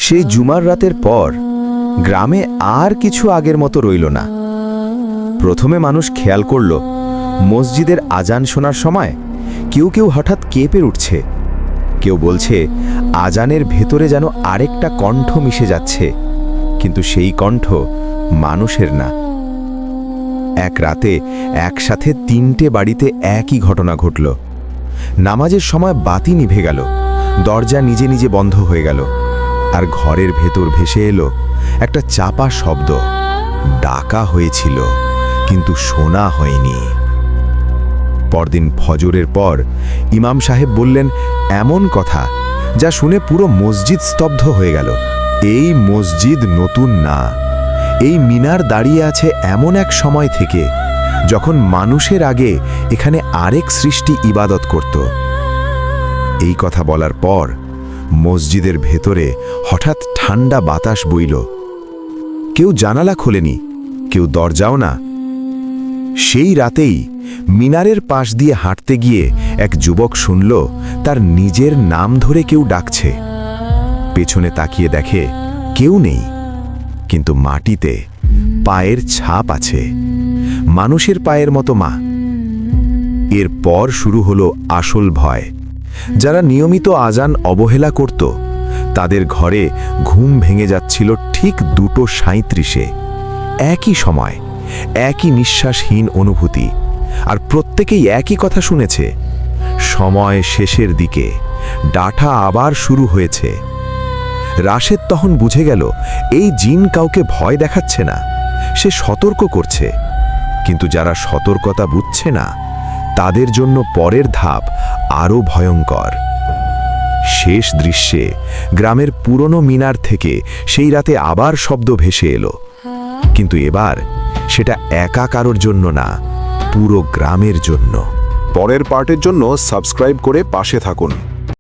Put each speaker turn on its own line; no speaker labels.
সেই জুমার রাতের পর গ্রামে আর কিছু আগের মতো রইল না। প্রথমে মানুষ খেয়াল করল মসজিদের আজান শোনার সময় কেউ কেউ হঠাৎ কেঁপে উঠছে। কেউ বলছে আজানের ভেতরে যেন আরেকটা কণ্ঠ মিশে যাচ্ছে, কিন্তু সেই কণ্ঠ মানুষের না। এক রাতে একসাথে 3টে বাড়িতে একই ঘটনা ঘটল। নামাজের সময় বাতি নিভে গেল, দরজা নিজে নিজে বন্ধ হয়ে গেল, আর ঘরের ভেতর ভেসে এলো একটা চাপা শব্দ। ডাকা হয়েছিল কিন্তু শোনা হয়নি। পরদিন ফজরের পর ইমাম সাহেব বললেন এমন কথা যা শুনে পুরো মসজিদ স্তব্ধ হয়ে গেল। এই মসজিদ নতুন না, এই মিনার দাঁড়িয়ে আছে এমন এক সময় থেকে যখন মানুষের আগে এখানে আরেক সৃষ্টি ইবাদত করত। এই কথা বলার পর মসজিদের ভেতরে হঠাৎ ঠান্ডা বাতাস বইল। কেউ জানালা খোলেনি, কেউ দরজাও না। সেই রাতেই মিনারের পাশ দিয়ে হাঁটতে গিয়ে এক যুবক শুনল তার নিজের নাম ধরে কেউ ডাকছে। পেছনে তাকিয়ে দেখে কেউ নেই, কিন্তু মাটিতে পায়ের ছাপ আছে, মানুষের পায়ের মতো মা। এরপর শুরু হলো আসল ভয়। যারা নিয়মিত আজান অবহেলা করত তাদের ঘরে ঘুম ভেঙে যাচ্ছিল ঠিক 2:37-এ। একই সময়, একই নিঃশ্বাসহীন অনুভূতি, আর প্রত্যেকেই একই কথা শুনেছে, সময় শেষের দিকে, ডাটা আবার শুরু হয়েছে। রাশেদ তখন বুঝে গেল এই জিন কাউকে ভয় দেখাচ্ছে না, সে সতর্ক করছে। কিন্তু যারা সতর্কতা বুঝছে না তাদের জন্য পরের ধাপ আরও ভয়ঙ্কর। শেষ দৃশ্যে গ্রামের পুরনো মিনার থেকে সেই রাতে আবার শব্দ ভেসে এলো, কিন্তু এবার সেটা একা কারোর জন্য না, পুরো গ্রামের জন্য।
পরের পার্টের জন্য সাবস্ক্রাইব করে পাশে থাকুন।